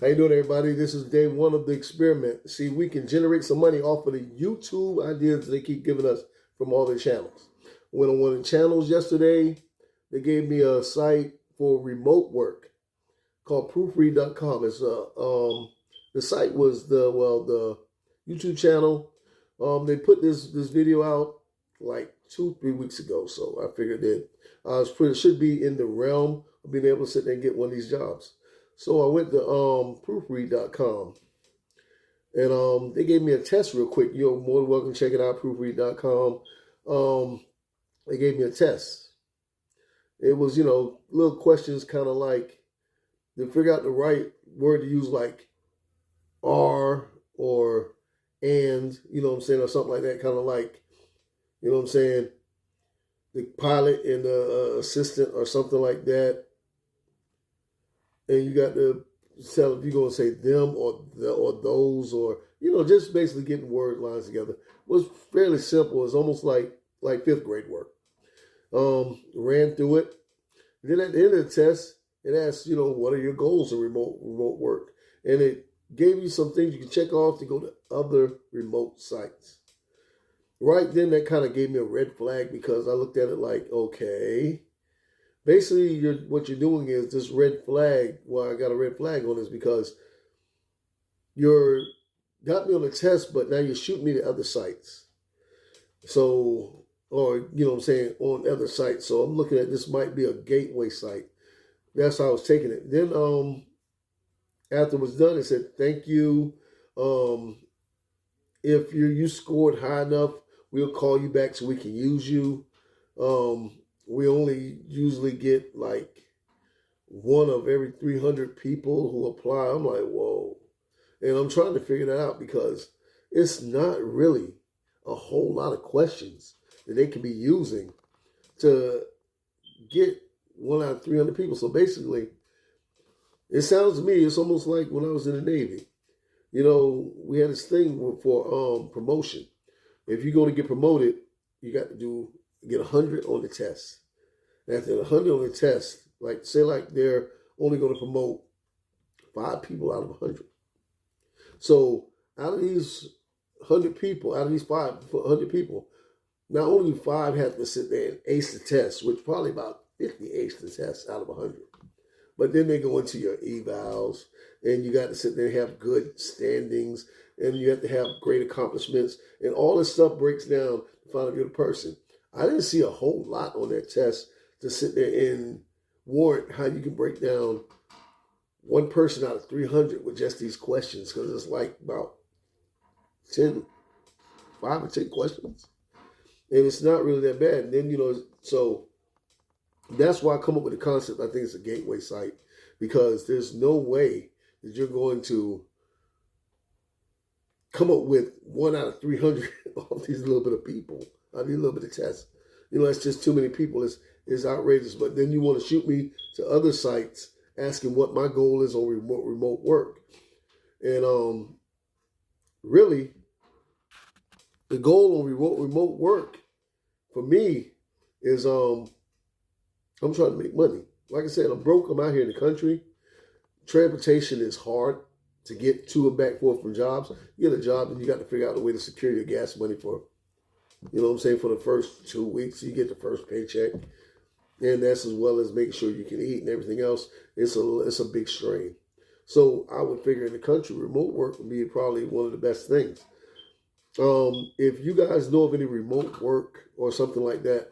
How you doing, everybody? This is day one of the experiment. See, we can generate some money off of the YouTube ideas they keep giving us from all their channels. Went on one of the channels yesterday. They gave me a site for remote work called proofread.com. The site was the YouTube channel. They put this video out like 2-3 weeks ago, so I figured that it should be in the realm of being able to sit there and get one of these jobs. So I went to proofread.com, and they gave me a test real quick. You're more than welcome to check it out, proofread.com. They gave me a test. It was, little questions kind of like to figure out the right word to use, like "are" or "and," or something like that, kind of like, the pilot and the assistant or something like that. And you got to tell if you're going to say them or those, or, just basically getting word lines together. It was fairly simple. It's almost like fifth grade work. Ran through it. Then at the end of the test, it asked, what are your goals in remote work? And it gave you some things you can check off to go to other remote sites. Right then, that kind of gave me a red flag, because I looked at it like, okay, basically what you're doing is this red flag. Well, I got a red flag on this because you're got me on the test, but now you're shooting me to other sites. So, or, on other sites. So I'm looking at this might be a gateway site. That's how I was taking it. Then after it was done, it said, thank you. If you scored high enough, we'll call you back so we can use you. We only usually get like one of every 300 people who apply. I'm like, whoa. And I'm trying to figure that out, because it's not really a whole lot of questions that they can be using to get 1 out of 300 people. So basically, it sounds to me, it's almost like when I was in the Navy. We had this thing for promotion. If you're going to get promoted, you got to get 100 on the test. And after 100 on the test, say they're only going to promote 5 people out of 100. So out of these 100 people, out of these 500 people, not only 5 have to sit there and ace the test, which probably about 50 ace the test out of 100. But then they go into your evals, and you got to sit there and have good standings, and you have to have great accomplishments, and all this stuff breaks down to find out if you're the person. I didn't see a whole lot on that test to sit there and warrant how you can break down one person out of 300 with just these questions, because it's like about 5 or 10 questions. And it's not really that bad. And then, so that's why I come up with the concept. I think it's a gateway site, because there's no way that you're going to come up with 1 out of 300 of these little bit of people. I need a little bit of tests. That's just too many people. It's outrageous. But then you want to shoot me to other sites asking what my goal is on remote work. And really, the goal on remote work for me is I'm trying to make money. Like I said, I'm broke. I'm out here in the country. Transportation is hard to get to and back forth from jobs. You get a job, and you got to figure out a way to secure your gas money for, for the first 2 weeks. You get the first paycheck, and that's as well as making sure you can eat and everything else. It's a big strain. So I would figure in the country, remote work would be probably one of the best things. If you guys know of any remote work or something like that,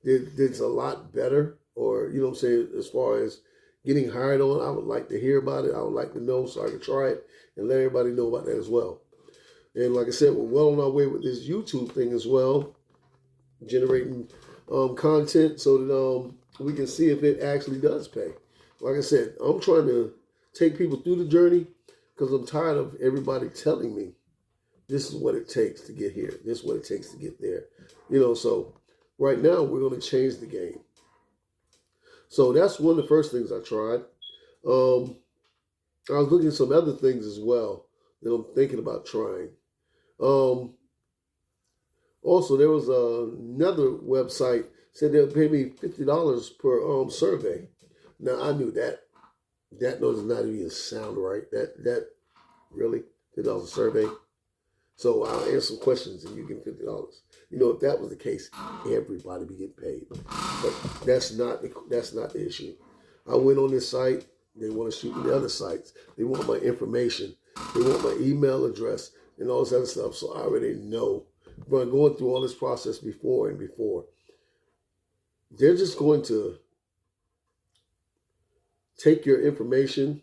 it's a lot better, or, as far as getting hired on, I would like to hear about it. I would like to know so I can try it and let everybody know about that as well. And like I said, we're well on our way with this YouTube thing as well, generating content so that we can see if it actually does pay. Like I said, I'm trying to take people through the journey, because I'm tired of everybody telling me this is what it takes to get here. This is what it takes to get there. So right now we're going to change the game. So that's one of the first things I tried. I was looking at some other things as well that I'm thinking about trying. Also, there was another website said they'll pay me $50 per survey. Now, I knew that That does not even sound right. That really $10 a survey. So I'll answer some questions and you get $50. You know, if that was the case, everybody be getting paid. But that's not the issue. I went on this site. They want to shoot me the other sites. They want my information. They want my email address and all this other stuff. So I already know. But going through all this process before and before, they're just going to take your information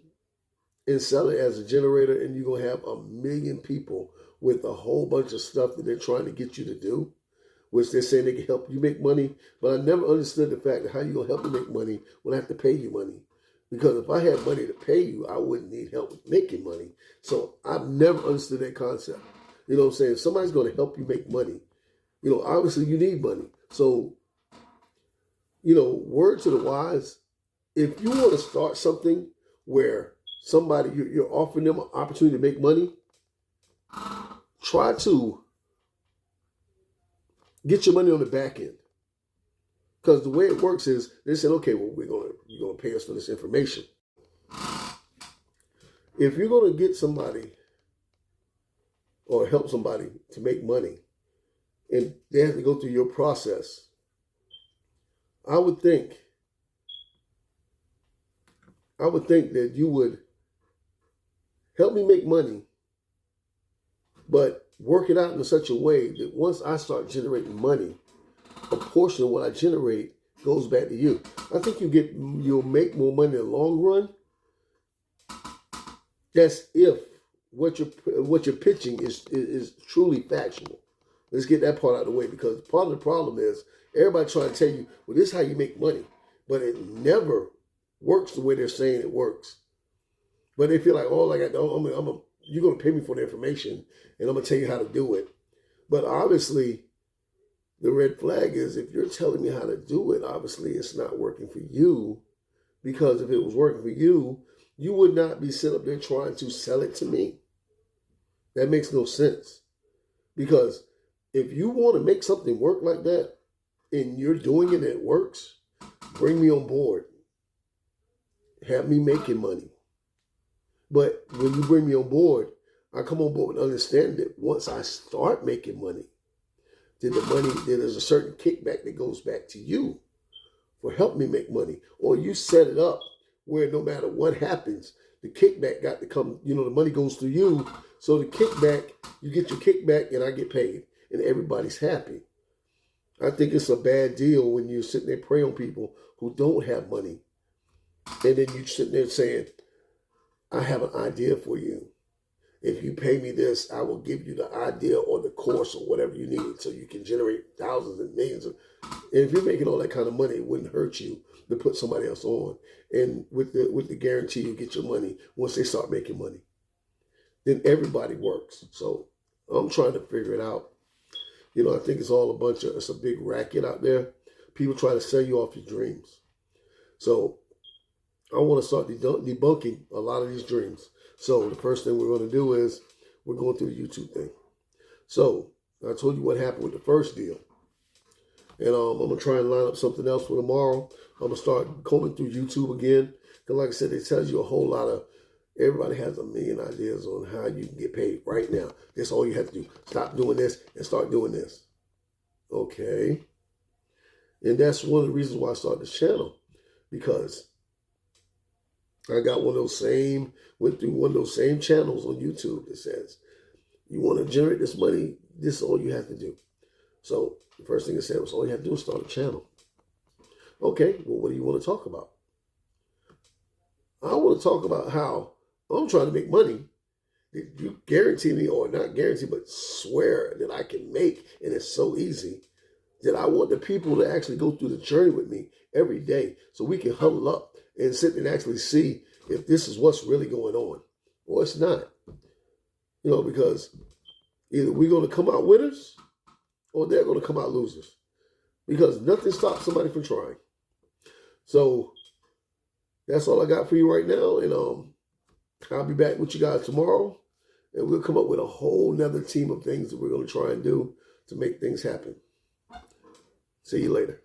and sell it as a generator, and you're going to have a million people with a whole bunch of stuff that they're trying to get you to do, which they're saying they can help you make money. But I never understood the fact that how you going to help me make money when I have to pay you money. Because if I had money to pay you, I wouldn't need help with making money. So I've never understood that concept. You know what I'm saying? If somebody's going to help you make money, you know, obviously you need money. So, you know, word to the wise, if you want to start something where somebody, you're offering them an opportunity to make money, try to get your money on the back end. Because the way it works is they said, okay, well, you're gonna pay us for this information. If you're gonna get somebody or help somebody to make money, and they have to go through your process, I would think that you would help me make money, but work it out in such a way that once I start generating money, a portion of what I generate goes back to you. I think you'll make more money in the long run. That's if what you're pitching is truly factual. Let's get that part out of the way, because part of the problem is everybody trying to tell you, well, this is how you make money, but it never works the way they're saying it works. But they feel like, oh, you're going to pay me for the information, and I'm going to tell you how to do it. But obviously, the red flag is if you're telling me how to do it, obviously it's not working for you, because if it was working for you, you would not be sitting up there trying to sell it to me. That makes no sense. Because if you want to make something work like that and you're doing it and it works, bring me on board. Have me making money. But when you bring me on board, I come on board and understand that once I start making money, then there's a certain kickback that goes back to you for helping me make money. Or you set it up where no matter what happens, the kickback got to come, the money goes through you. So the kickback, you get your kickback and I get paid and everybody's happy. I think it's a bad deal when you're sitting there preying on people who don't have money. And then you're sitting there saying, I have an idea for you. If you pay me this, I will give you the idea or the course or whatever you need so you can generate thousands and millions. And if you're making all that kind of money, it wouldn't hurt you to put somebody else on. And with the guarantee you get your money once they start making money. Then everybody works. So I'm trying to figure it out. I think it's a big racket out there. People try to sell you off your dreams. So I want to start debunking a lot of these dreams. So the first thing we're going to do is we're going through the YouTube thing. So I told you what happened with the first deal. And I'm going to try and line up something else for tomorrow. I'm going to start combing through YouTube again. Because like I said, it tells you a whole lot of, everybody has a million ideas on how you can get paid right now. That's all you have to do. Stop doing this and start doing this. Okay. And that's one of the reasons why I started this channel. Because I got went through one of those same channels on YouTube that says, you want to generate this money, this is all you have to do. So the first thing it said was, all you have to do is start a channel. Okay, well, what do you want to talk about? I want to talk about how I'm trying to make money that you guarantee me, or not guarantee, but swear that I can make, and it's so easy, that I want the people to actually go through the journey with me every day so we can huddle up and sit and actually see if this is what's really going on or it's not. Because either we're going to come out winners or they're going to come out losers, because nothing stops somebody from trying. So that's all I got for you right now. And I'll be back with you guys tomorrow, and we'll come up with a whole nother team of things that we're going to try and do to make things happen. See you later.